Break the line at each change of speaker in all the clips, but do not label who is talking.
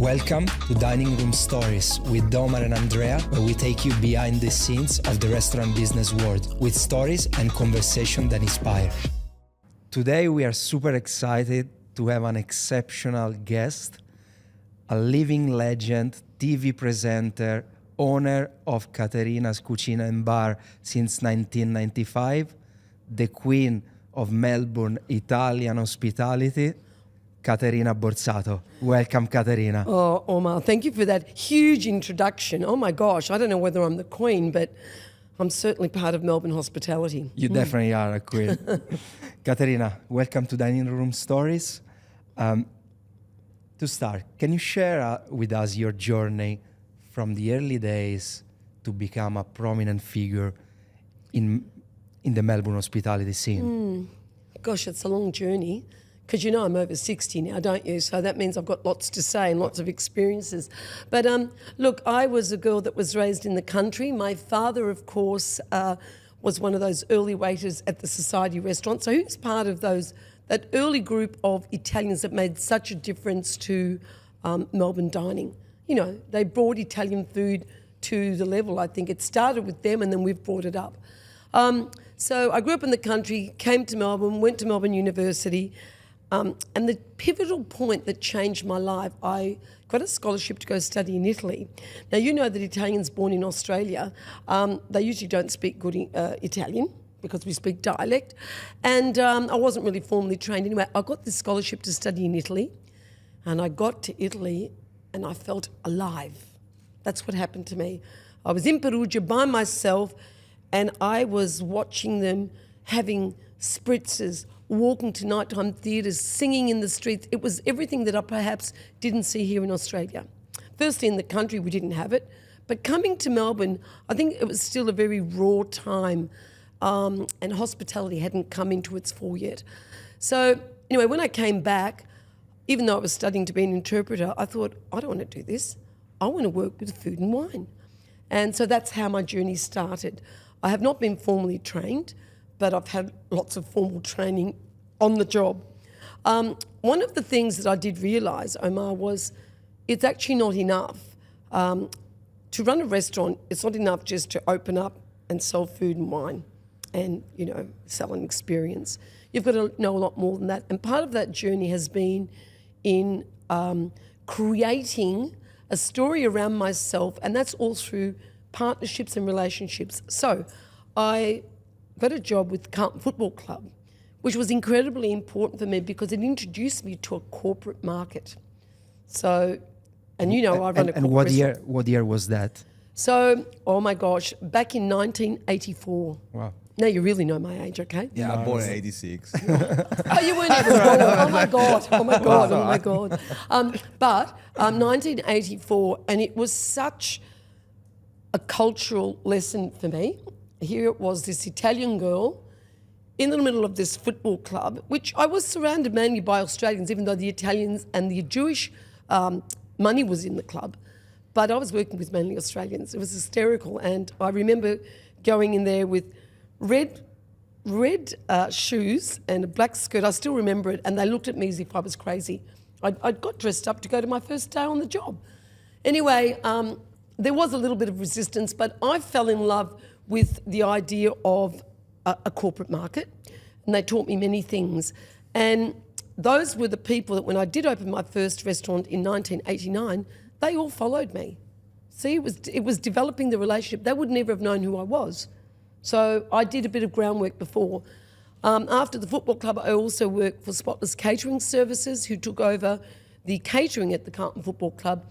Welcome to Dining Room Stories with Domar and Andrea, where we take you behind the scenes of the restaurant business world with stories and conversation that inspire. Today we are super excited to have an exceptional guest, a living legend, TV presenter, owner of Caterina's Cucina and Bar since 1995, the queen of Melbourne Italian hospitality, Caterina Borsato. Welcome, Caterina.
Oh, Omar, thank you for that huge introduction. Oh my gosh, I don't know whether I'm the queen, but I'm certainly part of Melbourne hospitality.
You definitely are a queen. Caterina, welcome to Dining Room Stories. To start, can you share with us your journey from the early days to become a prominent figure in the Melbourne hospitality scene?
Gosh, it's a long journey. Because you know I'm over 60 now, don't you? So that means I've got lots to say and lots of experiences. But look, I was a girl that was raised in the country. My father, of course, was one of those early waiters at the Society restaurant. So he was part of that early group of Italians that made such a difference to Melbourne dining. You know, they brought Italian food to the level, I think. It started with them and then we've brought it up. So I grew up in the country, came to Melbourne, went to Melbourne University. And the pivotal point that changed my life, I got a scholarship to go study in Italy. Now, you know that Italians born in Australia, they usually don't speak good Italian because we speak dialect. And I wasn't really formally trained anyway. I got this scholarship to study in Italy, and I got to Italy and I felt alive. That's what happened to me. I was in Perugia by myself and I was watching them having spritzes, walking to nighttime theatres, singing in the streets. It was everything that I perhaps didn't see here in Australia. Firstly, in the country, we didn't have it. But coming to Melbourne, I think it was still a very raw time and hospitality hadn't come into its full yet. So anyway, when I came back, even though I was studying to be an interpreter, I thought, I don't want to do this. I want to work with food and wine. And so that's how my journey started. I have not been formally trained, but I've had lots of formal training on the job. One of the things that I did realise, Omar, was it's actually not enough. To run a restaurant, it's not enough just to open up and sell food and wine and, you know, sell an experience. You've got to know a lot more than that. And part of that journey has been in creating a story around myself, and that's all through partnerships and relationships. So I got a job with the Carlton Football Club, which was incredibly important for me because it introduced me to a corporate market. So, and you know, I run a corporate restaurant.
And what year was that?
So, oh my gosh, back in 1984.
Wow.
Now you really know my age, okay?
Yeah, I born in 86.
Oh, you weren't even born. Oh my God, oh my God, oh my God. But 1984, and it was such a cultural lesson for me. Here it was, this Italian girl in the middle of this football club, which I was surrounded mainly by Australians, even though the Italians and the Jewish money was in the club. But I was working with mainly Australians. It was hysterical. And I remember going in there with red shoes and a black skirt. I still remember it. And they looked at me as if I was crazy. I got dressed up to go to my first day on the job. Anyway, there was a little bit of resistance, but I fell in love with the idea of a corporate market, and they taught me many things. And those were the people that when I did open my first restaurant in 1989, they all followed me. See, it was developing the relationship. They would never have known who I was. So I did a bit of groundwork before. After the football club, I also worked for Spotless Catering Services, who took over the catering at the Carlton Football Club,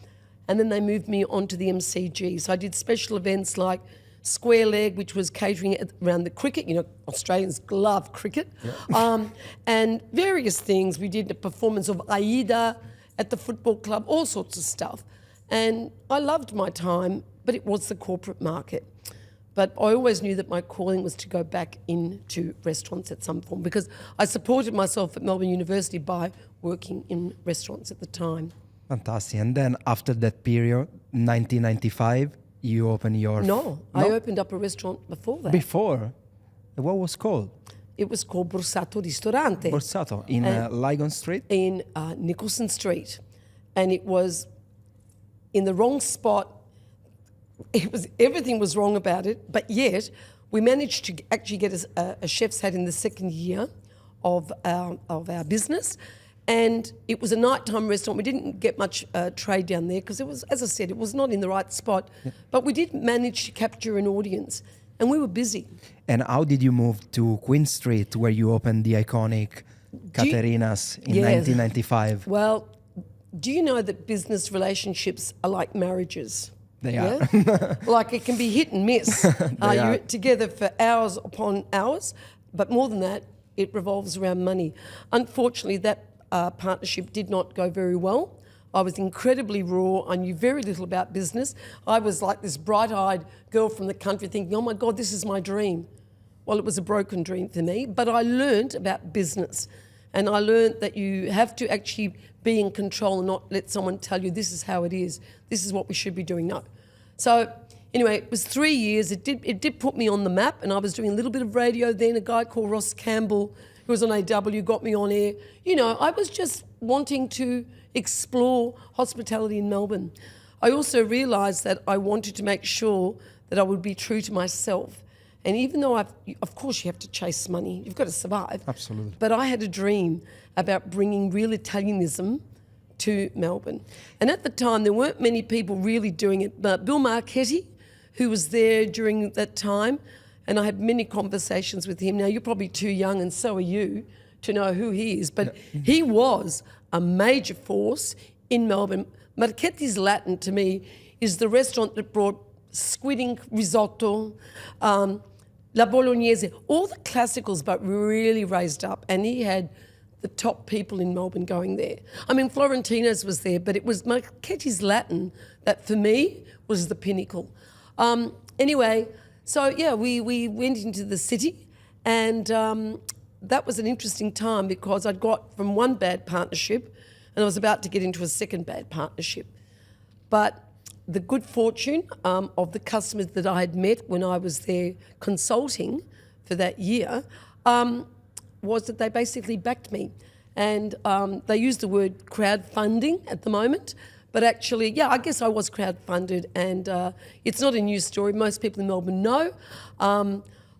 and then they moved me on to the MCG. So I did special events like Square Leg, which was catering around the cricket. You know, Australians love cricket. Yeah. And various things. We did a performance of Aida at the football club, all sorts of stuff. And I loved my time, but it was the corporate market. But I always knew that my calling was to go back into restaurants at some form because I supported myself at Melbourne University by working in restaurants at the time.
Fantastic. And then after that period, 1995, you opened your...
No, I opened up a restaurant before that.
Before? What was called?
It was called Borsato Ristorante.
Borsato, in Lygon Street?
In Nicholson Street. And it was in the wrong spot. Everything was wrong about it, but yet we managed to actually get a chef's hat in the second year of our business. And it was a nighttime restaurant. We didn't get much trade down there because it was, as I said, it was not in the right spot. Yeah. But we did manage to capture an audience, and we were busy.
And how did you move to Queen Street, where you opened the iconic Caterina's in 1995?
Well, do you know that business relationships are like marriages?
They are.
Like it can be hit and miss. You're together for hours upon hours, but more than that, it revolves around money. Unfortunately, that partnership did not go very well. I was incredibly raw. I knew very little about business. I was like this bright-eyed girl from the country thinking, oh my God, this is my dream. Well, it was a broken dream for me, but I learned about business. And I learned that you have to actually be in control and not let someone tell you this is how it is. This is what we should be doing. No. So anyway, it was 3 years. It did put me on the map, and I was doing a little bit of radio then. A guy called Ross Campbell, who was on AW, got me on air. You know, I was just wanting to explore hospitality in Melbourne. I also realised that I wanted to make sure that I would be true to myself. And even though of course you have to chase money, you've got to survive.
Absolutely.
But I had a dream about bringing real Italianism to Melbourne. And at the time, there weren't many people really doing it. But Bill Marchetti, who was there during that time, and I had many conversations with him. Now, you're probably too young, and so are you, to know who he is. But he was a major force in Melbourne. Marchetti's Latin, to me, is the restaurant that brought squid risotto, La Bolognese, all the classicals, but really raised up. And he had the top people in Melbourne going there. I mean, Florentino's was there, but it was Marchetti's Latin that, for me, was the pinnacle. Anyway, so yeah, we went into the city, and that was an interesting time because I'd got from one bad partnership and I was about to get into a second bad partnership. But the good fortune of the customers that I had met when I was there consulting for that year was that they basically backed me. And they use the word crowdfunding at the moment, but actually, yeah, I guess I was crowdfunded, and it's not a new story. Most people in Melbourne know.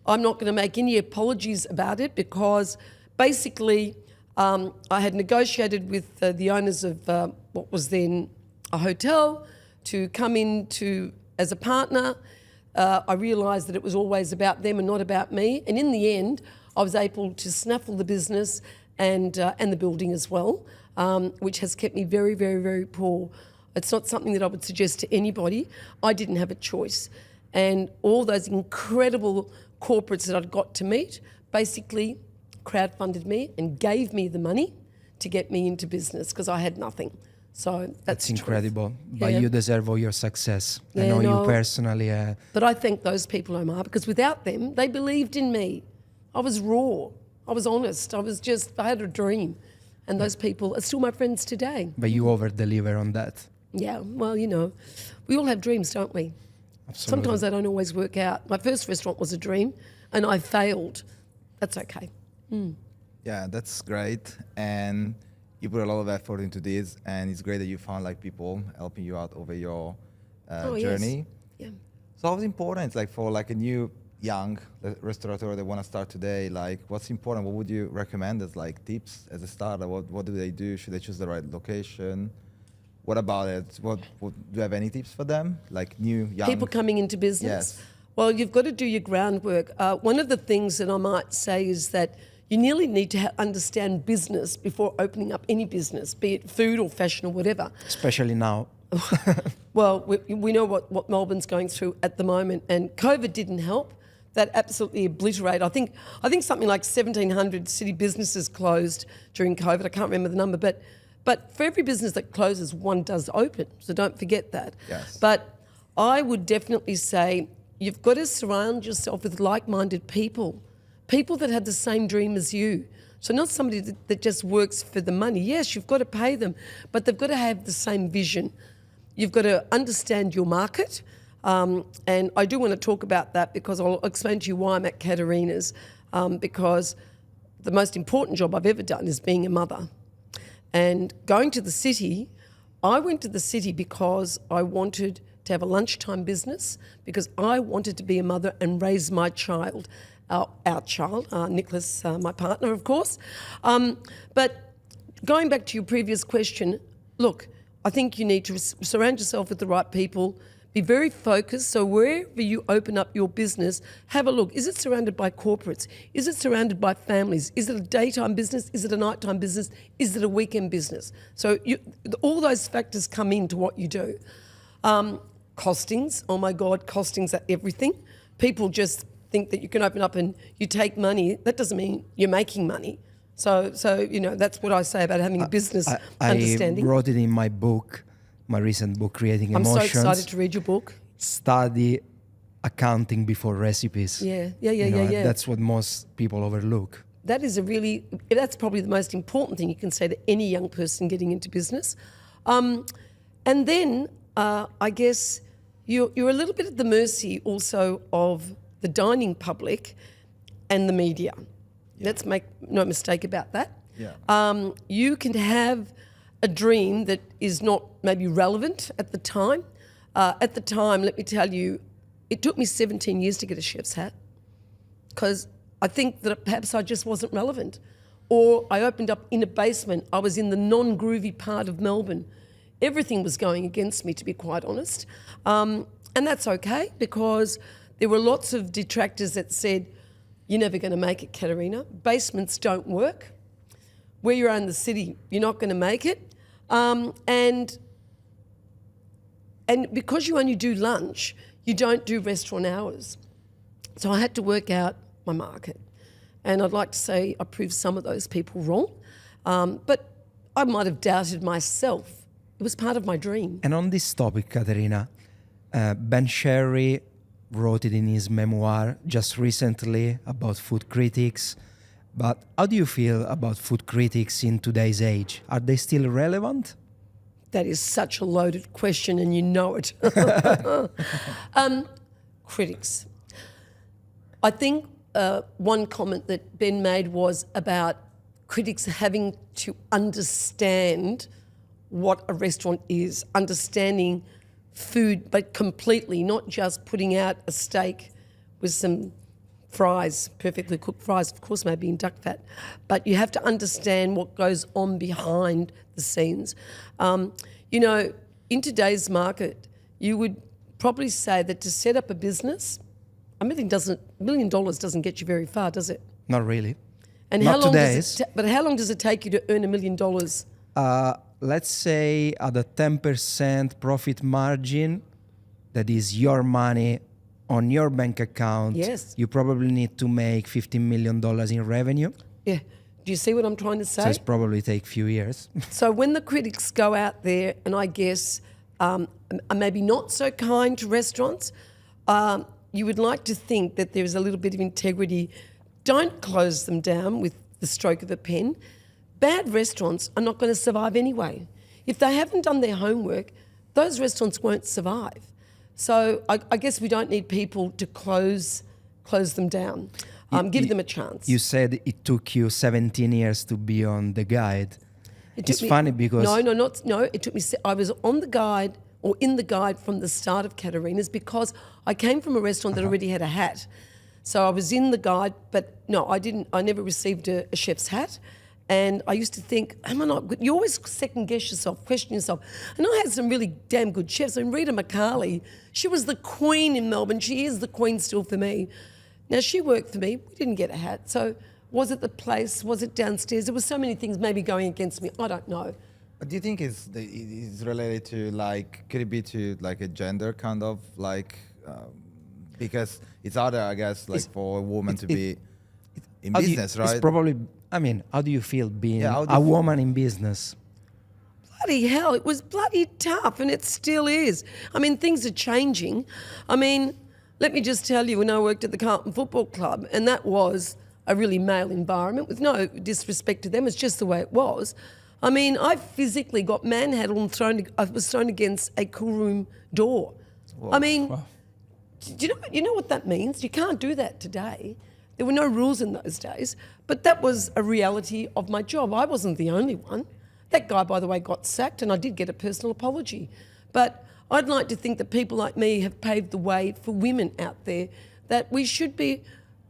I'm not going to make any apologies about it because basically I had negotiated with the owners of what was then a hotel to come in as a partner. I realised that it was always about them and not about me, and in the end, I was able to snaffle the business and the building as well, which has kept me very, very, very poor. It's not something that I would suggest to anybody. I didn't have a choice. And all those incredible corporates that I'd got to meet basically crowdfunded me and gave me the money to get me into business because I had nothing. So that's
incredible. But you deserve all your success. I know you personally.
But I thank those people, Omar, because without them, they believed in me. I was raw. I was honest. I had a dream. And those people are still my friends today.
But you over-deliver on that.
Yeah, well, you know, we all have dreams, don't we?
Absolutely.
Sometimes they don't always work out. My first restaurant was a dream, and I failed. That's okay.
Yeah, that's great. And you put a lot of effort into this, and it's great that you found like people helping you out over your journey.
Yes. Yeah.
So what's important, like for like a new young restaurateur that want to start today, like what's important? What would you recommend as like tips as a starter? What do they do? Should they choose the right location? What about it? What do you have any tips for them? Like new young
people coming into business?
Yes.
Well, you've got to do your groundwork. One of the things that I might say is that you nearly need to understand business before opening up any business, be it food or fashion or whatever.
Especially now.
Well, we know what Melbourne's going through at the moment, and COVID didn't help. That absolutely obliterated. I think something like 1,700 city businesses closed during COVID. I can't remember the number, but for every business that closes, one does open. So don't forget that.
Yes.
But I would definitely say you've got to surround yourself with like-minded people that have the same dream as you. So not somebody that just works for the money. Yes, you've got to pay them, but they've got to have the same vision. You've got to understand your market. And I do want to talk about that because I'll explain to you why I'm at Caterina's, because the most important job I've ever done is being a mother. And going to the city, I went to the city because I wanted to have a lunchtime business, because I wanted to be a mother and raise my child, our child, Nicholas, my partner, of course. But going back to your previous question, look, I think you need to surround yourself with the right people, be very focused. So wherever you open up your business, have a look. Is it surrounded by corporates? Is it surrounded by families? Is it a daytime business? Is it a nighttime business? Is it a weekend business? So all those factors come into what you do. Costings, oh my God, costings are everything. People just think that you can open up and you take money. That doesn't mean you're making money. So that's what I say about having a business understanding.
I wrote it in my book, my recent book, Creating Emotions.
I'm so excited to read your book.
Study accounting before recipes.
Yeah.
That's what most people overlook.
That's probably the most important thing you can say to any young person getting into business. And then I guess you're a little bit at the mercy also of the dining public and the media. Let's make no mistake about that.
Yeah.
You can have a dream that is not maybe relevant at the time. At the time, let me tell you, it took me 17 years to get a chef's hat, because I think that perhaps I just wasn't relevant. Or I opened up in a basement. I was in the non-groovy part of Melbourne. Everything was going against me, to be quite honest. And that's okay, because there were lots of detractors that said, you're never going to make it, Caterina. Basements don't work. Where you are in the city, you're not going to make it. And because you only do lunch, you don't do restaurant hours. So I had to work out my market. And I'd like to say I proved some of those people wrong. But I might have doubted myself. It was part of my dream.
And on this topic, Caterina, Ben Sherry wrote it in his memoir just recently about food critics. But how do you feel about food critics in today's age? Are they still relevant?
That is such a loaded question, and you know it. Critics. I think one comment that Ben made was about critics having to understand what a restaurant is, understanding food, but completely, not just putting out a steak with some fries, perfectly cooked fries, of course, maybe in duck fat, but you have to understand what goes on behind the scenes. In today's market, you would probably say that to set up a business, $1 million doesn't get you very far, does it?
Not really.
And
Not
how long
today.
but how long does it take you to earn $1 million?
Let's say at a 10% profit margin, that is your money on your bank account.
Yes.
You probably need to make $15 million in revenue.
Yeah. Do you see what I'm trying to say?
So it's probably take a few years.
So when the critics go out there, and I guess are maybe not so kind to restaurants, you would like to think that there's a little bit of integrity. Don't close them down with the stroke of a pen. Bad restaurants are not going to survive anyway. If they haven't done their homework, those restaurants won't survive. So I guess we don't need people to close them down. Give them a chance.
You said it took you 17 years to be on the guide. It's
me,
funny because...
No, it took me... I was on the guide, or in the guide from the start of Caterina's, because I came from a restaurant that already had a hat. So I was in the guide, but no, I never received a chef's hat. And I used to think, am I not good? You always second guess yourself, question yourself. And I had some really damn good chefs. I mean, Rita McCarley, she was the queen in Melbourne. She is the queen still for me. Now, she worked for me. We didn't get a hat. So was it the place? Was it downstairs? There were so many things maybe going against me. I don't know.
But do you think it's related to, could it be to a gender kind of because it's harder, I guess, for a woman to be in business, right?
It's probably... how do you feel being a woman in business?
Bloody hell, it was bloody tough, and it still is. Things are changing. Let me just tell you, when I worked at the Carlton Football Club, and that was a really male environment, with no disrespect to them, it's just the way it was. I physically got manhandled and I was thrown against a cool room door.
Whoa.
Do you know what that means? You can't do that today. There were no rules in those days, but that was a reality of my job. I wasn't the only one. That guy, by the way, got sacked, and I did get a personal apology. But I'd like to think that people like me have paved the way for women out there, that we should be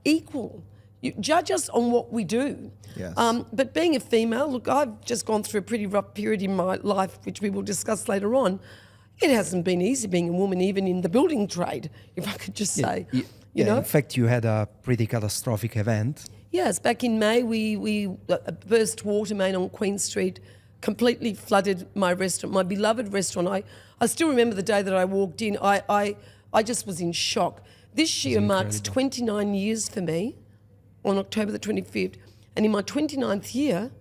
equal. You judge us on what we do.
Yes.
But being a female, look, I've just gone through a pretty rough period in my life, which we will discuss later on. It hasn't been easy being a woman, even in the building trade, if I could just say. You know?
In fact, you had a pretty catastrophic event.
Yes, back in May, we burst water main on Queen Street, completely flooded my restaurant, my beloved restaurant. I still remember the day that I walked in. I just was in shock. This year marks 29 years for me, on October the 25th. And in my 29th year,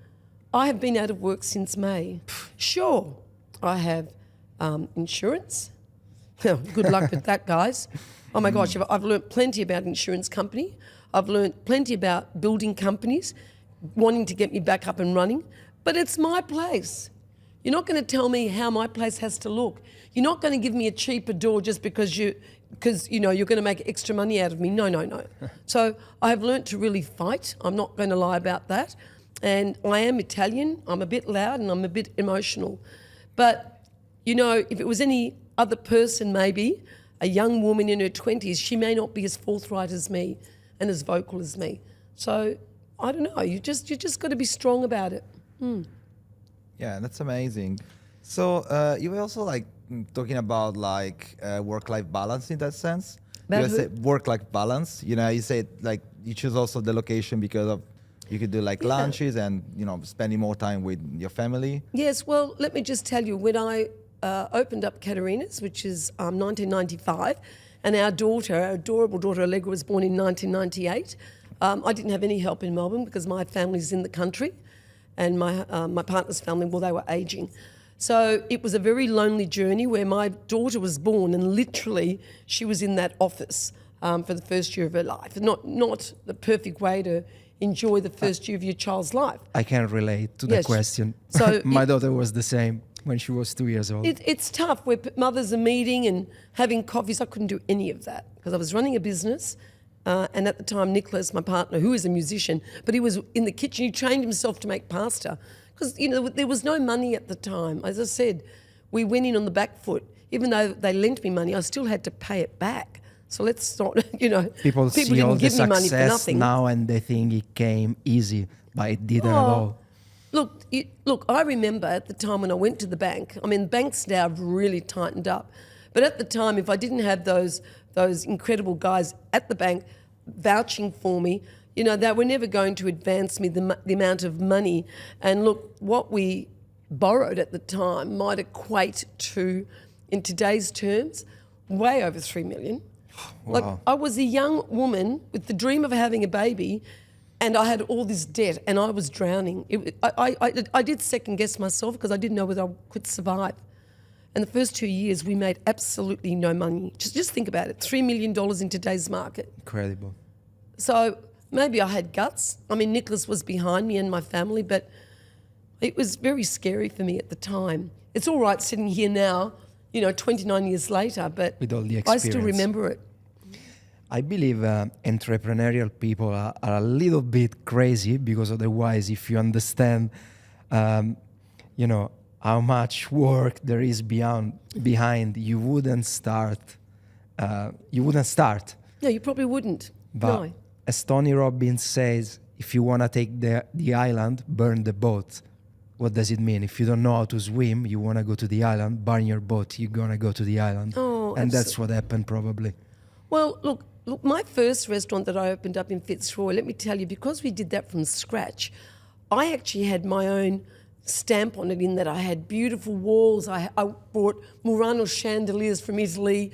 I have been out of work since May. Sure, I have insurance. Good luck with that, guys. Oh my gosh, I've learnt plenty about insurance company. I've learnt plenty about building companies wanting to get me back up and running. But it's my place. You're not going to tell me how my place has to look. You're not going to give me a cheaper door just because you're going to make extra money out of me. No. So I have learnt to really fight. I'm not going to lie about that. And I am Italian. I'm a bit loud and I'm a bit emotional. But, if it was any other person, maybe a young woman in her 20s, she may not be as forthright as me and as vocal as me. So I don't know. You just got to be strong about it.
Yeah, that's amazing. So you were also talking about work-life balance in that sense.
About
You say work-life balance. You say you choose also the location because of you could do lunches and spending more time with your family.
Yes. Well, let me just tell you, when I opened up Caterina's, which is 1995, and our adorable daughter Allegra, was born in 1998. I didn't have any help in Melbourne because my family's in the country, and my partner's family, well, they were ageing. So it was a very lonely journey where my daughter was born, and literally she was in that office for the first year of her life. Not the perfect way to enjoy the first year of your child's life.
I can relate to the question.
So
my daughter was the same when she was 2 years old.
It's tough where mothers are meeting and having coffees. I couldn't do any of that because I was running a business. And at the time, Nicholas, my partner, who is a musician, but he was in the kitchen. He trained himself to make pasta because, there was no money at the time. As I said, we went in on the back foot. Even though they lent me money, I still had to pay it back. So let's not,
People see
didn't
all the
give me money for
success
nothing.
now and they think it came easy, but it didn't at all.
Look, I remember at the time when I went to the bank, banks now have really tightened up. But at the time, if I didn't have those incredible guys at the bank vouching for me, they were never going to advance me the amount of money. And look, what we borrowed at the time might equate to, in today's terms, way over 3 million.
Wow.
I was a young woman with the dream of having a baby, and I had all this debt, and I was drowning. I did second guess myself because I didn't know whether I could survive. And the first 2 years, we made absolutely no money. Just think about it, $3 million in today's market.
Incredible.
So maybe I had guts. Nicholas was behind me and my family, but it was very scary for me at the time. It's all right sitting here now, 29 years later, but
with all the
I still
experience.
remember it.
I believe entrepreneurial people are a little bit crazy because otherwise, if you understand, how much work there is behind, you wouldn't start.
No, you probably wouldn't.
But
No.
as Tony Robbins says, if you want to take the island, burn the boat. What does it mean? If you don't know how to swim, you want to go to the island, burn your boat, you're going to go to the island.
Oh,
and that's what happened probably.
Well, look, my first restaurant that I opened up in Fitzroy, let me tell you, because we did that from scratch, I actually had my own stamp on it in that I had beautiful walls. I bought Murano chandeliers from Italy.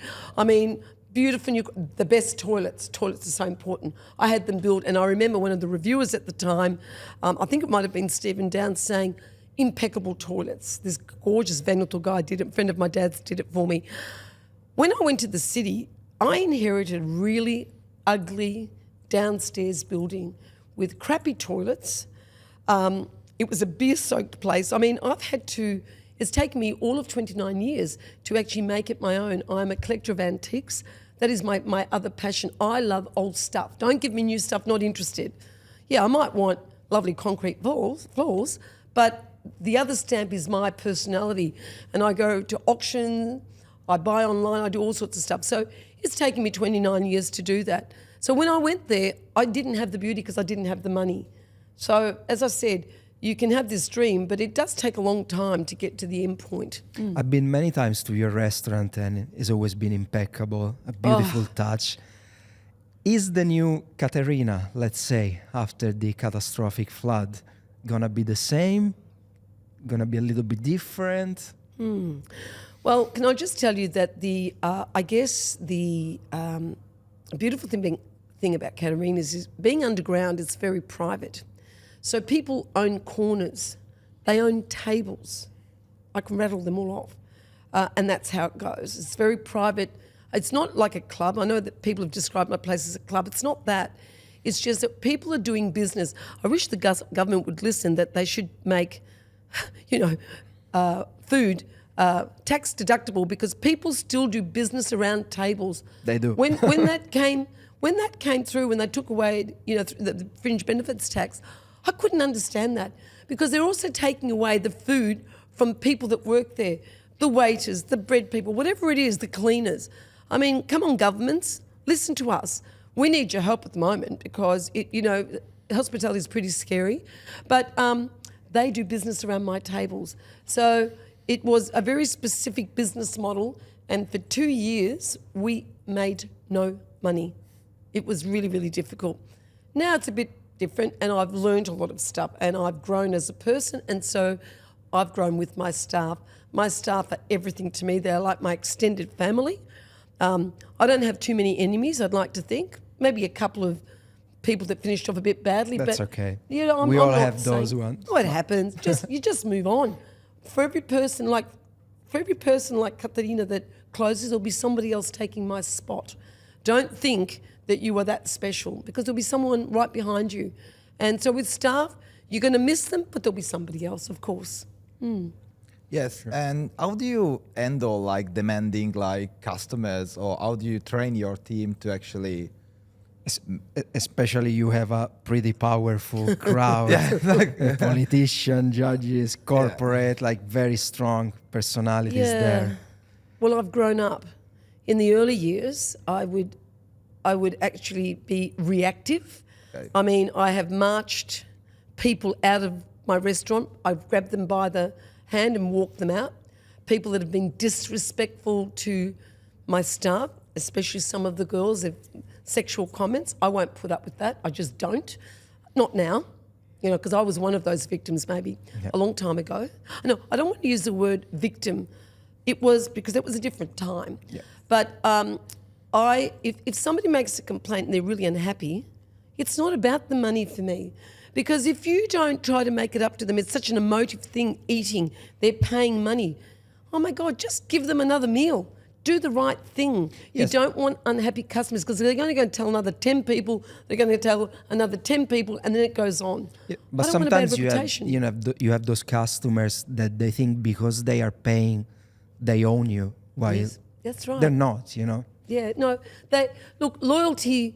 Beautiful, the best toilets. Toilets are so important. I had them built, and I remember one of the reviewers at the time, I think it might have been Stephen Downs, saying, impeccable toilets. This gorgeous Veneto guy did it, a friend of my dad's did it for me. When I went to the city, I inherited a really ugly downstairs building with crappy toilets. It was a beer-soaked place. It's taken me all of 29 years to actually make it my own. I'm a collector of antiques. That is my other passion. I love old stuff. Don't give me new stuff, not interested. Yeah, I might want lovely concrete floors, but the other stamp is my personality, and I go to auction, I buy online, I do all sorts of stuff. So it's taken me 29 years to do that. So when I went there, I didn't have the beauty because I didn't have the money. So as I said, you can have this dream, but it does take a long time to get to the end point.
I've been many times to your restaurant and it's always been impeccable, a beautiful touch. Is the new Caterina, let's say, after the catastrophic flood, gonna be the same? Gonna be a little bit different?
Well, can I just tell you that I guess the beautiful thing about Caterina's is being underground is very private. So people own corners, they own tables. I can rattle them all off. And that's how it goes. It's very private. It's not like a club. I know that people have described my place as a club. It's not that. It's just that people are doing business. I wish the government would listen, that they should make, food tax deductible, because people still do business around tables.
They do.
When that came through, when they took away, the fringe benefits tax, I couldn't understand that, because they're also taking away the food from people that work there, the waiters, the bread people, whatever it is, the cleaners. I mean, come on, governments, listen to us. We need your help at the moment, because hospitality is pretty scary, but they do business around my tables. So it was a very specific business model, and for 2 years we made no money. It was really, really difficult. Now it's a bit different, and I've learned a lot of stuff, and I've grown as a person, and so I've grown with my staff. My staff are everything to me. They're like my extended family. I don't have too many enemies, I'd like to think. Maybe a couple of people that finished off a bit badly.
That's
but,
okay.
We
all have those ones.
Oh, it happens. You just move on. For every person like Caterina that closes, there'll be somebody else taking my spot. Don't think that you are that special, because there'll be someone right behind you. And so with staff, you're going to miss them, but there'll be somebody else, of course.
Yes, and how do you handle demanding customers, or how do you train your team to actually?
Especially you have a pretty powerful crowd, politicians, judges, corporate, very strong personalities there.
Well, I've grown up. In the early years, I would actually be reactive.
Okay.
I mean, I have marched people out of my restaurant. I've grabbed them by the hand and walked them out. People that have been disrespectful to my staff, especially some of the girls, sexual comments. I won't put up with that. I just don't. Not now, because I was one of those victims maybe a long time ago. No, I don't want to use the word victim. It was because it was a different time.
Yeah.
But if somebody makes a complaint and they're really unhappy, it's not about the money for me. Because if you don't try to make it up to them, it's such an emotive thing, eating, they're paying money. Oh my God, just give them another meal. Do the right thing.
Yes.
You don't want unhappy customers, because they're only going to tell another 10 people, they're going to tell another 10 people, and then it goes on.
Yeah, but
I don't want a bad
sometimes
reputation.
you have those customers that they think because they are paying, they own you. Why?
Yes, that's right.
They're not,
Yeah, no. Look, loyalty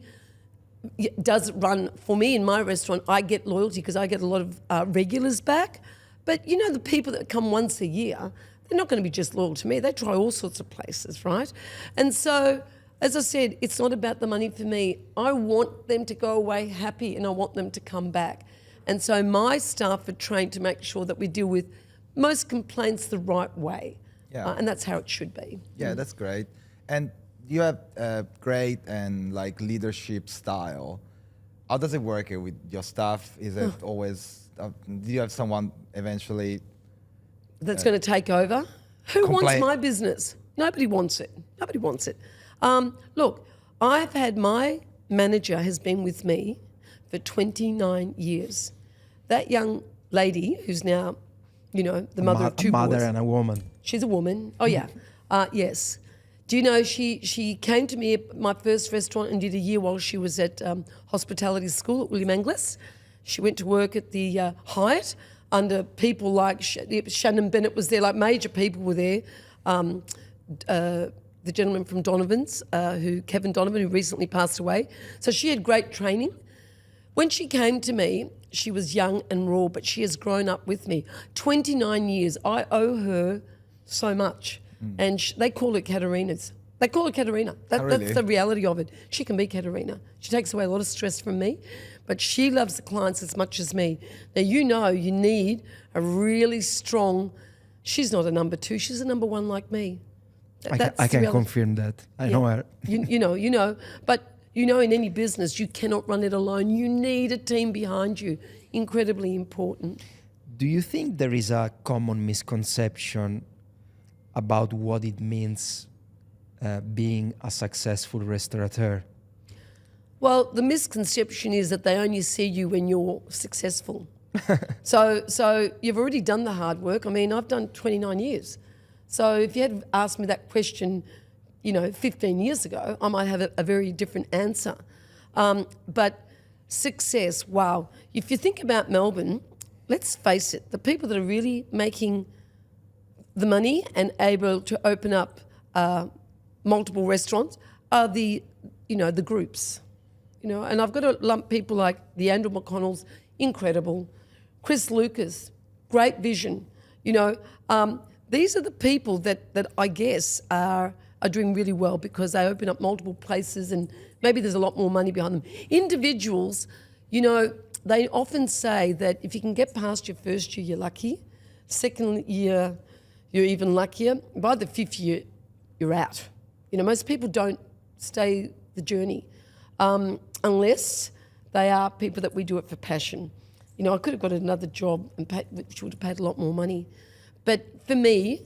does run for me in my restaurant. I get loyalty because I get a lot of regulars back. But the people that come once a year, they're not going to be just loyal to me. They try all sorts of places, right? And so, as I said, it's not about the money for me. I want them to go away happy, and I want them to come back. And so my staff are trained to make sure that we deal with most complaints the right way.
Yeah.
And that's how it should be.
Yeah, that's great. And you have great and leadership style. How does it work with your staff? Is it always? Do you have someone eventually
that's going to take over? Who wants my business? Nobody wants it. Nobody wants it. Look, I've had my manager has been with me for 29 years. That young lady who's now, the mother of two boys.
A mother and a woman.
She's a woman. Oh, yeah. Yes. Do you know, she came to me at my first restaurant and did a year while she was at hospitality school at William Inglis. She went to work at the Hyatt under people like Shannon Bennett was there, major people were there. The gentleman from Donovan's, Kevin Donovan, who recently passed away. So she had great training. When she came to me, she was young and raw, but she has grown up with me. 29 years. I owe her so much. And they call her Caterina's. They call her Caterina.
Really?
That's the reality of it. She can be Caterina. She takes away a lot of stress from me, but she loves the clients as much as me. Now, you need a really strong, she's not a number 2, she's a number 1 like me.
I can confirm that. I know her.
You know, but in any business, you cannot run it alone. You need a team behind you. Incredibly important.
Do you think there is a common misconception about what it means being a successful restaurateur?
Well, the misconception is that they only see you when you're successful. So you've already done the hard work. I mean, I've done 29 years. So if you had asked me that question, 15 years ago, I might have a very different answer. But success, wow. If you think about Melbourne, let's face it, the people that are really making the money and able to open up multiple restaurants are the groups. And I've got to lump people like the Andrew McConnells, incredible. Chris Lucas, great vision. These are the people that I guess are doing really well because they open up multiple places and maybe there's a lot more money behind them. Individuals, they often say that if you can get past your first year, you're lucky. Second year, you're even luckier. By the 5th year, you're out. Most people don't stay the journey unless they are people that we do it for passion. I could have got another job which would have paid a lot more money. But for me,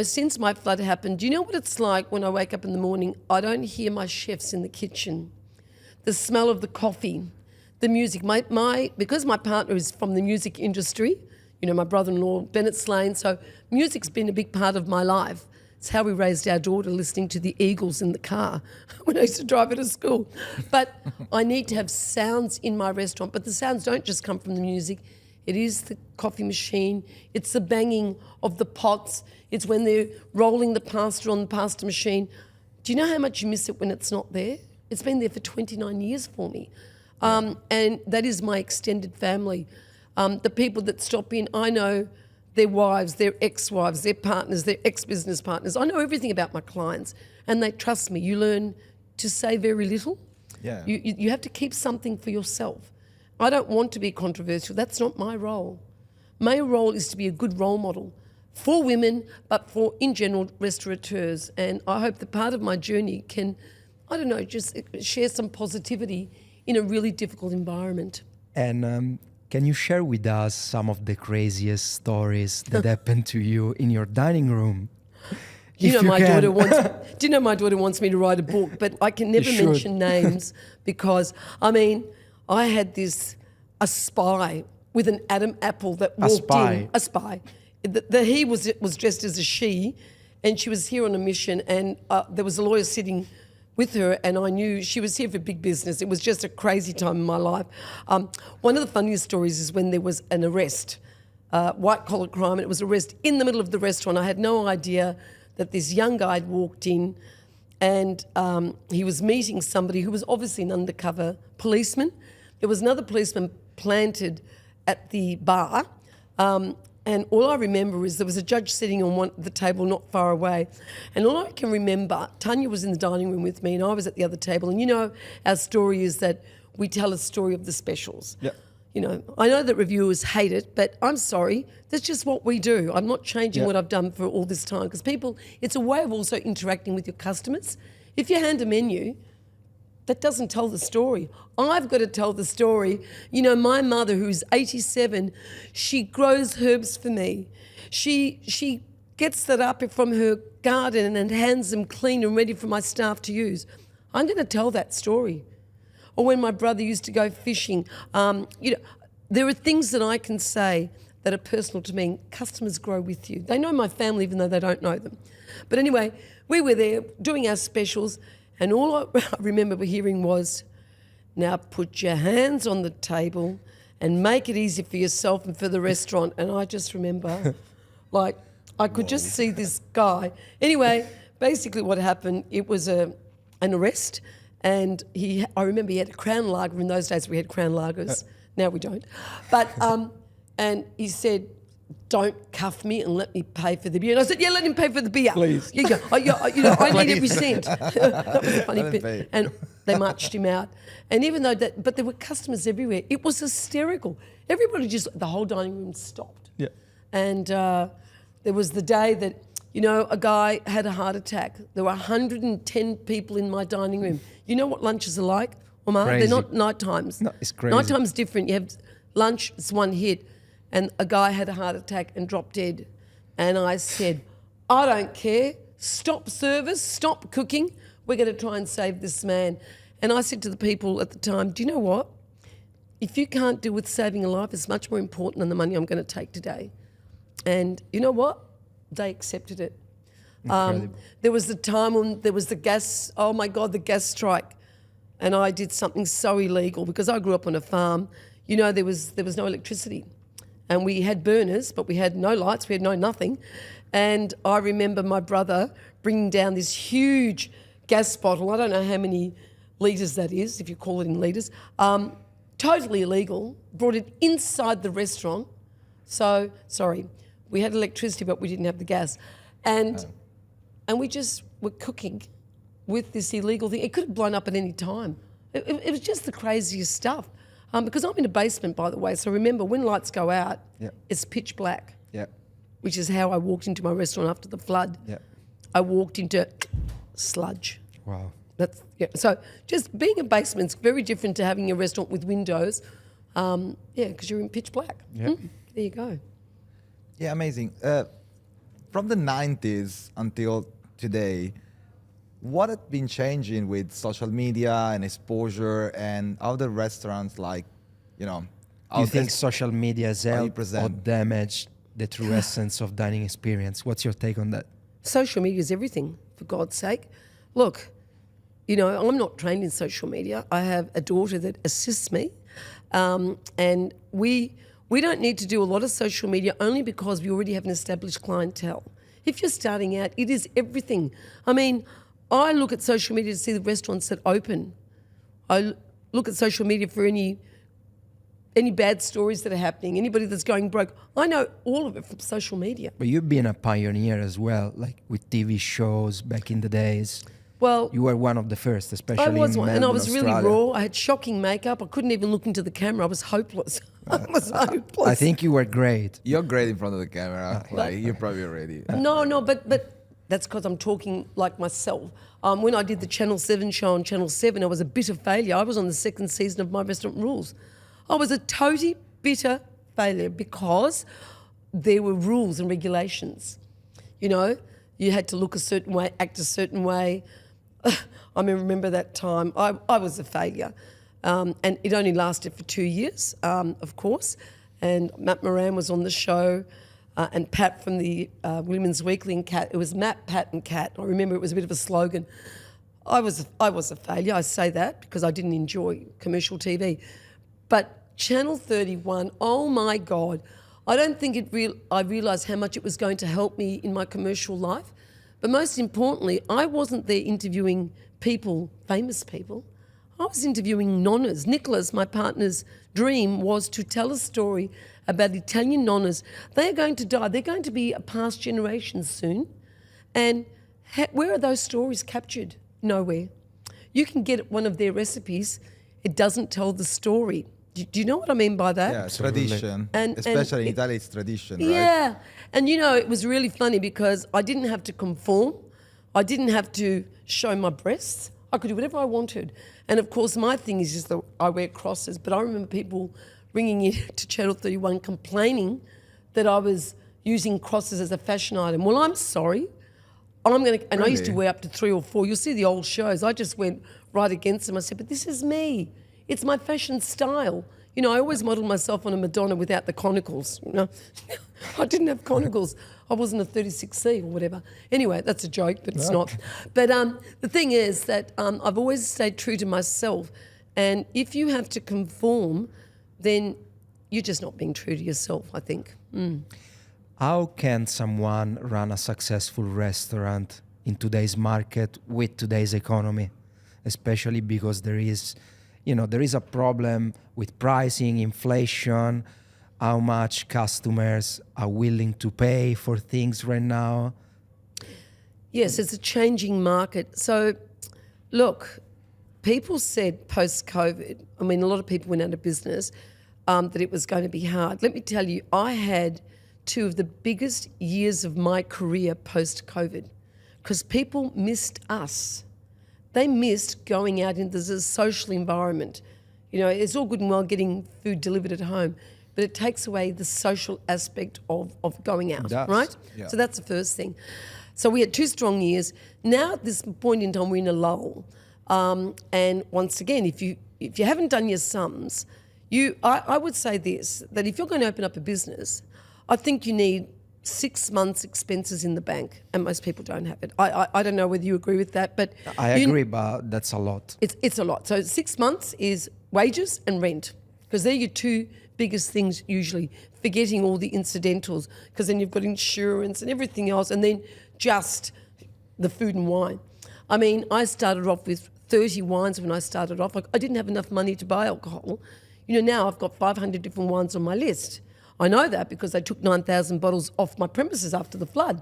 since my flood happened, do you know what it's like when I wake up in the morning? I don't hear my chefs in the kitchen. The smell of the coffee, the music. Because my partner is from the music industry, my brother-in-law, Bennett Slane, so music's been a big part of my life. It's how we raised our daughter, listening to the Eagles in the car when I used to drive her to school. But I need to have sounds in my restaurant, but the sounds don't just come from the music. It is the coffee machine. It's the banging of the pots. It's when they're rolling the pasta on the pasta machine. Do you know how much you miss it when it's not there? It's been there for 29 years for me. And that is my extended family. The people that stop in, I know their wives, their ex-wives, their partners, their ex-business partners. I know everything about my clients and they trust me. You learn to say very little.
Yeah.
You have to keep something for yourself. I don't want to be controversial. That's not my role. My role is to be a good role model for women, but for, in general, restaurateurs. And I hope that part of my journey can, just share some positivity in a really difficult environment.
And can you share with us some of the craziest stories that happened to you in your dining room? Do you know my daughter wants me to write a book, but I can never mention names because, I had a spy with an Adam apple that walked in. A spy. The he was dressed as a she, and she was here on a mission, and there was a lawyer sitting with her, and I knew she was here for big business. It was just a crazy time in my life. One of the funniest stories is when there was an arrest, white-collar crime, and it was arrest in the middle of the restaurant. I had no idea that this young guy had walked in, and he was meeting somebody who was obviously an undercover policeman. There was another policeman planted at the bar, and all I remember is there was a judge sitting on the table not far away. And all I can remember, Tanya was in the dining room with me and I was at the other table. And our story is that we tell a story of the specials.
Yep.
I know that reviewers hate it, but I'm sorry. That's just what we do. I'm not changing what I've done for all this time because it's a way of also interacting with your customers. If you hand a menu, that doesn't tell the story. I've got to tell the story. My mother, who's 87, she grows herbs for me. She gets that up from her garden and hands them clean and ready for my staff to use. I'm going to tell that story. Or when my brother used to go fishing, there are things that I can say that are personal to me. Customers grow with you. They know my family even though they don't know them. But anyway, we were there doing our specials. And all I remember hearing was, now put your hands on the table and make it easy for yourself and for the restaurant. And I just remember, I could just see this guy. Anyway, basically what happened, it was an arrest. And I remember he had a Crown Lager. In those days we had Crown Lagers. Now we don't. But, and he said, don't cuff me and let me pay for the beer. And I said, yeah, let him pay for the beer.
Please.
You go, I need every cent. That was a funny
Let him pay.
bit. And they marched him out. And even though that, but there were customers everywhere. It was hysterical. Everybody the whole dining room stopped.
Yeah.
And there was the day that, a guy had a heart attack. There were 110 people in my dining room. You know what lunches are like, Omar?
Crazy.
They're not night times.
No, it's crazy.
Night time's different. You have lunch, it's one hit. And a guy had a heart attack and dropped dead. And I said, I don't care. Stop service, stop cooking. We're going to try and save this man. And I said to the people at the time, do you know what? If you can't deal with saving a life, it's much more important than the money I'm going to take today. And you know what? They accepted it. There was the time when there was the gas, oh my God, the gas strike. And I did something so illegal because I grew up on a farm. There was no electricity. And we had burners, but we had no lights, we had no nothing. And I remember my brother bringing down this huge gas bottle. I don't know how many litres that is, if you call it in litres. Totally illegal. Brought it inside the restaurant. So, sorry, we had electricity, but we didn't have the gas. And we just were cooking with this illegal thing. It could have blown up at any time. It was just the craziest stuff. Because I'm in a basement, by the way, so remember, when lights go out, it's pitch black, which is how I walked into my restaurant after the flood. I walked into sludge.
Wow.
So just being a basement's very different to having a restaurant with windows, because you're in pitch black. There you go.
Yeah, amazing. From the 90s until today, what had been changing with social media and exposure and other restaurants
Do you think social media has
how you
helped or
present?
damaged the true essence of dining experience? What's your take on that?
Social media is everything, for God's sake. Look, I'm not trained in social media. I have a daughter that assists me, and we don't need to do a lot of social media only because we already have an established clientele. If you're starting out, it is everything. I mean, I look at social media to see the restaurants that open. I look at social media for any bad stories that are happening, anybody that's going broke. I know all of it from social media.
But you've been a pioneer as well, like with TV shows back in the days.
Well,
You were one of the first, especially
I was
in
one,
Melbourne,
and I was really
Australia.
raw. I had shocking makeup. I couldn't even look into the camera. I was hopeless. I was hopeless.
I think you were great.
You're great in front of the camera. You're probably ready.
No, but that's because I'm talking like myself. When I did the Channel 7 show on Channel 7, I was a bitter failure. I was on the second season of My Restaurant Rules. I was a totally bitter failure because there were rules and regulations. You had to look a certain way, act a certain way. I remember that time. I was a failure. And it only lasted for 2 years, of course. And Matt Moran was on the show. And Pat from the Women's Weekly and Kat. It was Matt, Pat and Kat. I remember it was a bit of a slogan. I was a failure. I say that because I didn't enjoy commercial TV. But Channel 31, oh my God, I don't think I realised how much it was going to help me in my commercial life. But most importantly, I wasn't there interviewing people, famous people. I was interviewing nonnas. Nicholas, my partner's dream was to tell a story about Italian nonnas. They are going to die. They're going to be a past generation soon. And where are those stories captured? Nowhere. You can get one of their recipes. It doesn't tell the story. Do you know what I mean by that?
Yeah, tradition.
And
Especially in Italy, it's tradition, right?
Yeah. And it was really funny because I didn't have to conform. I didn't have to show my breasts. I could do whatever I wanted. And of course, my thing is just that I wear crosses. But I remember people ringing in to Channel 31 complaining that I was using crosses as a fashion item. Well, I'm sorry. And I used to
Really?
wear up to 3 or 4. You'll see the old shows. I just went right against them. I said, but this is me. It's my fashion style. I always modelled myself on a Madonna without the conicals. I didn't have conicals. I wasn't a 36C or whatever. Anyway, that's a joke, but it's not. But the thing is that I've always stayed true to myself. And if you have to conform, then you're just not being true to yourself, I think.
How can someone run a successful restaurant in today's market with today's economy? Especially because there is, there is a problem with pricing, inflation, how much customers are willing to pay for things right now.
Yes, it's a changing market. So, look, people said post-COVID, I mean, a lot of people went out of business, that it was going to be hard. Let me tell you, I had two of the biggest years of my career post-COVID because people missed us. They missed going out into the social environment. It's all good and well getting food delivered at home, but it takes away the social aspect of going out, right?
Yeah.
So that's the first thing. So we had 2 strong years. Now at this point in time, we're in a lull. And once again, if you haven't done your sums, I would say this, that if you're going to open up a business, I think you need 6 months' expenses in the bank, and most people don't have it. I don't know whether you agree with that, but
I agree, but that's a lot.
It's a lot. So 6 months is wages and rent, because they're your 2 biggest things usually, forgetting all the incidentals, because then you've got insurance and everything else, and then just the food and wine. I mean, I started off with 30 wines when I started off. I didn't have enough money to buy alcohol. Now I've got 500 different wines on my list. I know that because they took 9,000 bottles off my premises after the flood.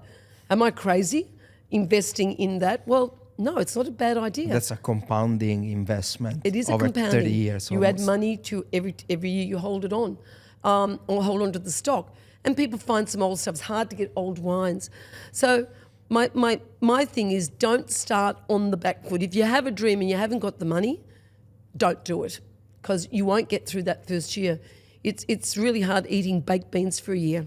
Am I crazy investing in that? Well, no, it's not a bad idea.
That's a compounding investment.
It is
over
a compounding.
30 years
You
almost.
add money to every year you hold it on, or hold on to the stock. And people find some old stuff. It's hard to get old wines. So my thing is, don't start on the back foot. If you have a dream and you haven't got the money, don't do it, because you won't get through that first year. It's really hard eating baked beans for a year.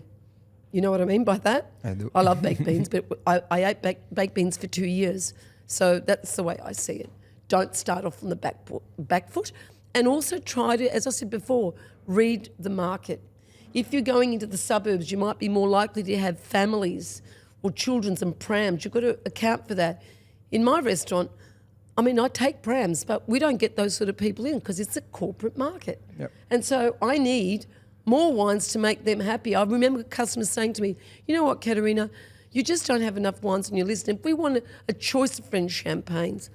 You know what I mean by that?
I do.
I love baked beans, but I ate baked beans for 2 years. So that's the way I see it. Don't start off on the back foot. And also try to, as I said before, read the market. If you're going into the suburbs, you might be more likely to have families or children's and prams. You've got to account for that. In my restaurant, I mean, I take prams, but we don't get those sort of people in because it's a corporate market.
Yep.
And so I need more wines to make them happy. I remember customers saying to me, you know what, Caterina, you just don't have enough wines on your list. And if we want a choice of French champagnes,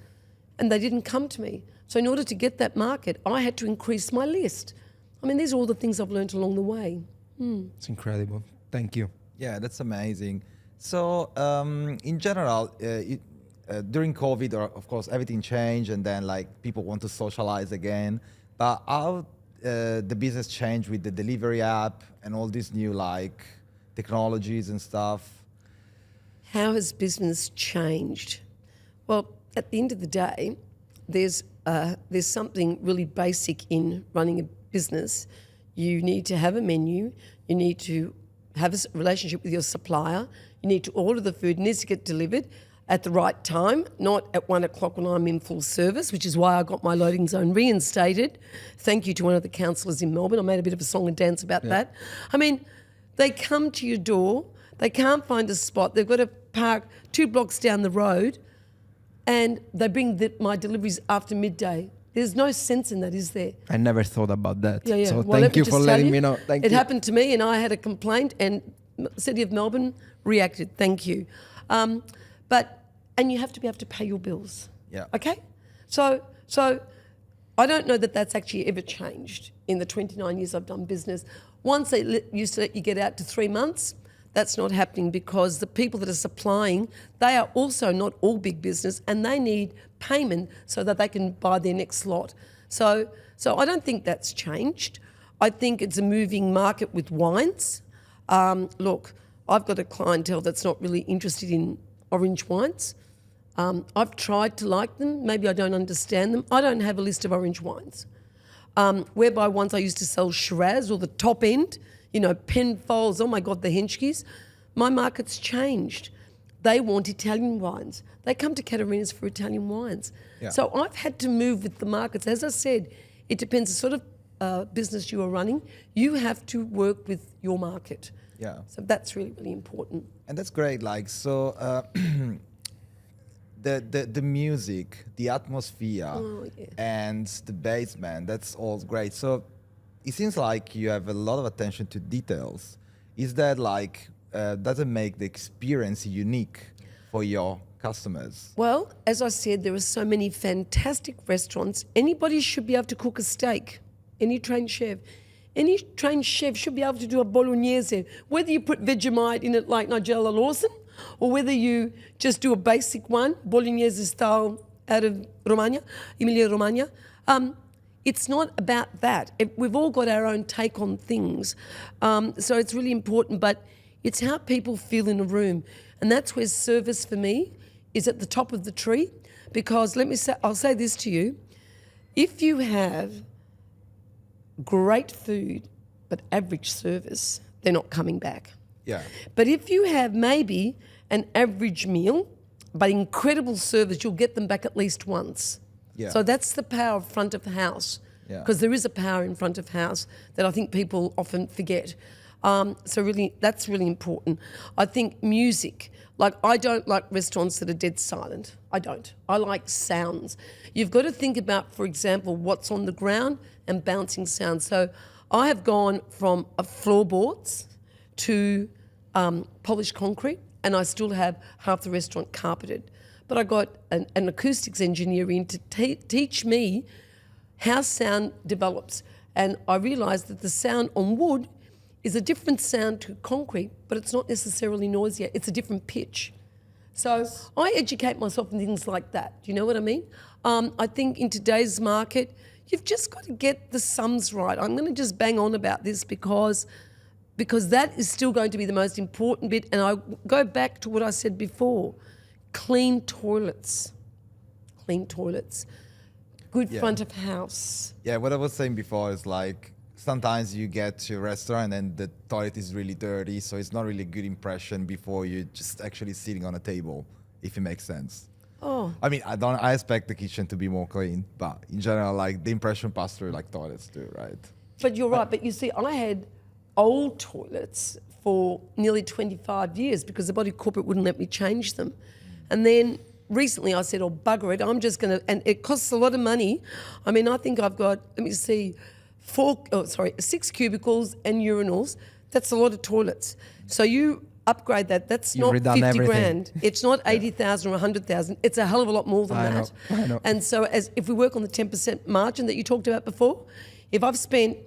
and they didn't come to me. So in order to get that market, I had to increase my list. I mean, these are all the things I've learned along the way.
It's incredible. Thank you.
Yeah, that's amazing. So in general, during COVID, of course, everything changed, and then people want to socialize again. But how the business changed with the delivery app and all these new technologies and stuff?
How has business changed? Well, at the end of the day, there's something really basic in running a business. You need to have a menu. You need to have a relationship with your supplier. You need to order the food. It needs to get delivered at the right time, not at 1 o'clock when I'm in full service, which is why I got my loading zone reinstated. Thank you to one of the councillors in Melbourne. I made a bit of a song and dance about that. I mean, they come to your door. They can't find a spot. They've got to park 2 blocks down the road, and they bring my deliveries after midday. There's no sense in that, is there?
I never thought about that.
Yeah.
So
Well,
thank you
let
for
just
letting
tell
me
you,
know. Thank
it
you.
happened to me, and I had a complaint, and the City of Melbourne reacted. Thank you. And you have to be able to pay your bills.
Yeah.
Okay? So I don't know that that's actually ever changed in the 29 years I've done business. Once they used to let you get out to 3 months, that's not happening because the people that are supplying, they are also not all big business, and they need payment so that they can buy their next lot. So I don't think that's changed. I think it's a moving market with wines. Look, I've got a clientele that's not really interested in orange wines. I've tried to like them. Maybe I don't understand them. I don't have a list of orange wines. Whereby once I used to sell Shiraz or the top end, Penfolds, oh my God, the Henschkes. My market's changed. They want Italian wines. They come to Caterina's for Italian wines.
Yeah.
So I've had to move with the markets. As I said, it depends the sort of business you are running. You have to work with your market.
Yeah.
So that's really, really important.
And that's great. The music, the atmosphere, and the basement, that's all great. So it seems like you have a lot of attention to details. Is that does it make the experience unique for your customers?
Well, as I said, there are so many fantastic restaurants. Anybody should be able to cook a steak. Any trained chef. Any trained chef should be able to do a bolognese. Whether you put Vegemite in it like Nigella Lawson, or whether you just do a basic one, bolognese style out of Romagna, Emilia-Romagna. It's not about that. We've all got our own take on things. So it's really important, but it's how people feel in a room. And that's where service for me is at the top of the tree. Because I'll say this to you. If you have great food but average service, they're not coming back.
Yeah.
But if you have maybe an average meal but incredible service, you'll get them back at least once.
Yeah.
So that's the power of front of house, because there is a power in front of house that I think people often forget. So really, that's really important. I think music, like I don't like restaurants that are dead silent. I don't. I like sounds. You've got to think about, for example, what's on the ground and bouncing sounds. So I have gone from floorboards to polished concrete, and I still have half the restaurant carpeted. But I got an acoustics engineer in to teach me how sound develops. And I realised that the sound on wood is a different sound to concrete, but it's not necessarily noisier. It's a different pitch. So I educate myself in things like that. Do you know what I mean? I think in today's market, you've just got to get the sums right. I'm going to just bang on about this because that is still going to be the most important bit. And I go back to what I said before. Clean toilets. Clean toilets. Good front of house.
Yeah, what I was saying before is like sometimes you get to a restaurant and the toilet is really dirty, so it's not really a good impression before you're just actually sitting on a table, if it makes sense.
Oh.
I mean, I expect the kitchen to be more clean, but in general, like the impression passes through like toilets do, right?
But you're right. But you see, I had old toilets for nearly 25 years because the body corporate wouldn't let me change them. And then recently I said, oh, bugger it, I'm just going to, and it costs a lot of money. I mean, I think I've got, let me see, 6 cubicles and urinals. That's a lot of toilets. So you upgrade that. That's
You've
not 50
everything.
grand. It's not 80,000 or 100,000. It's a hell of a lot more than that.
I know.
And so if we work on the 10% margin that you talked about before, if I've spent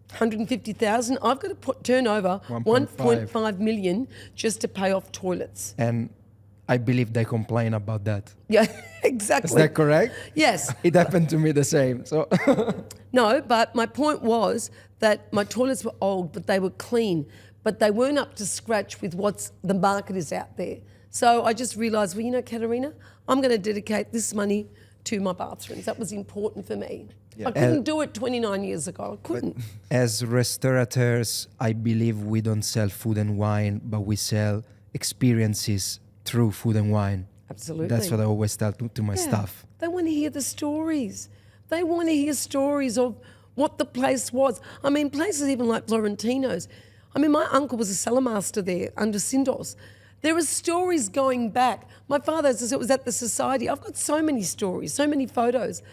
150,000, I've got to turn over 1.5 million just to pay off toilets.
And I believe they complain about that.
Yeah, exactly.
Is that correct?
Yes.
It happened to me the same. So
No, but my point was that my toilets were old, but they were clean, but they weren't up to scratch with what's the market is out there. So I just realised, well, you know, Caterina, I'm going to dedicate this money to my bathrooms. That was important for me.
Yeah.
I couldn't do it 29 years ago. I couldn't.
as restaurateurs, I believe we don't sell food and wine, but we sell experiences through food and wine.
Absolutely.
That's what I always tell to my staff.
They want to hear the stories. They want to hear stories of what the place was. I mean, places even like Florentino's. I mean, my uncle was a cellar master there under Sindos. There are stories going back. My father, as I said, was at the society. I've got so many stories, so many photos.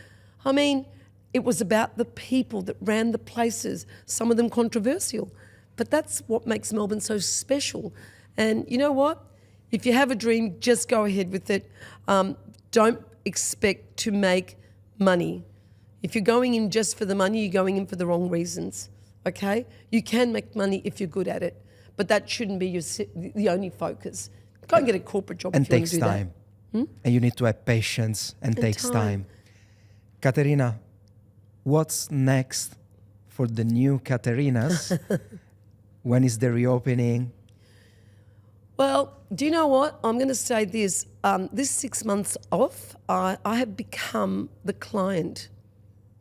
I mean, it was about the people that ran the places, some of them controversial. But that's what makes Melbourne so special. And you know what? If you have a dream, just go ahead with it. Don't expect to make money. If you're going in just for the money, you're going in for the wrong reasons, okay? You can make money if you're good at it, but that shouldn't be the only focus. Go and get a corporate job
And
if you want
takes
to do
time.
that.
And you need to have patience and takes time. Caterina, what's next for the new Caterinas? When is the reopening?
Well, do you know what? I'm going to say this. This 6 months off, I have become the client.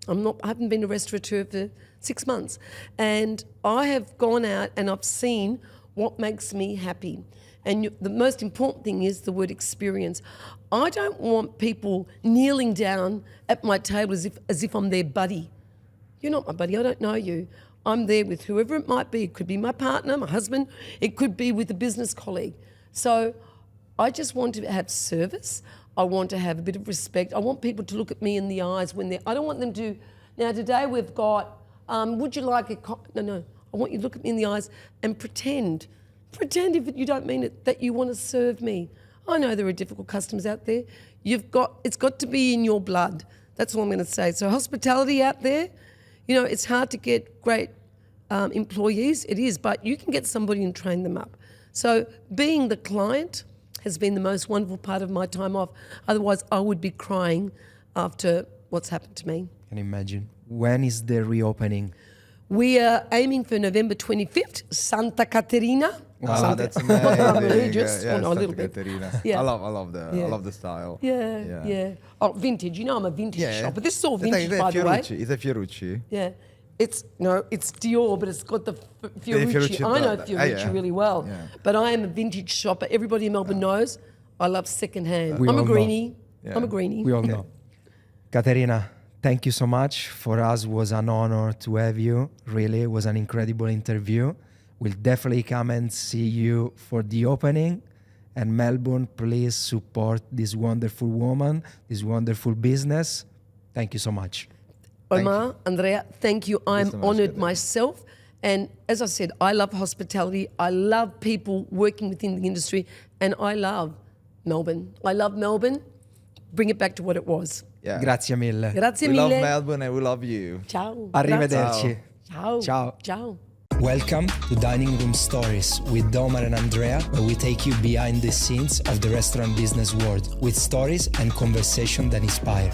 I haven't been a restaurateur for 6 months. And I have gone out and I've seen what makes me happy. And the most important thing is the word experience. I don't want people kneeling down at my table as if I'm their buddy. You're not my buddy. I don't know you. I'm there with whoever it might be. It could be my partner, my husband. It could be with a business colleague. So I just want to have service. I want to have a bit of respect. I want people to look at me in the eyes when I don't want them to. Now today we've got, would you like a no. I want you to look at me in the eyes and pretend if you don't mean it, that you want to serve me. I know there are difficult customers out there. It's got to be in your blood. That's all I'm going to say. So hospitality out there, you know, it's hard to get great employees. It is, but you can get somebody and train them up. So being the client has been the most wonderful part of my time off. Otherwise, I would be crying after what's happened to me.
Can imagine. When is the reopening?
We are aiming for November 25th, Santa Caterina.
Wow, that's
Not
amazing.
that I'm religious,
Yeah,
a little
Santa
bit.
Caterina.
Yeah.
I love the style.
Yeah. Oh, vintage. You know I'm a vintage shopper. This is all vintage,
It's
by the way.
It's a Fiorucci.
Yeah. It's Dior, but it's got the Fiorucci.
Fiorucci
I know
brand.
Fiorucci really well.
Yeah.
But I am a vintage shopper. Everybody in Melbourne knows I love secondhand.
We
I'm a
all know.
greenie.
Yeah.
I'm a greenie.
We all know. Caterina, thank you so much. For us, it was an honor to have you. Really, it was an incredible interview. We'll definitely come and see you for the opening. And Melbourne, please support this wonderful woman, this wonderful business. Thank you so much.
Omar, Andrea, thank you. I'm
so much,
honoured
Caterina.
myself. And as I said, I love hospitality. I love people working within the industry. And I love Melbourne. I love Melbourne. Bring it back to what it was.
Yeah.
Grazie mille.
Grazie
We love
mille.
Melbourne and we love you.
Ciao.
Arrivederci.
Ciao.
Ciao.
Ciao.
Welcome to Dining Room Stories with Omar and Andrea, where we take you behind the scenes of the restaurant business world with stories and conversation that inspire.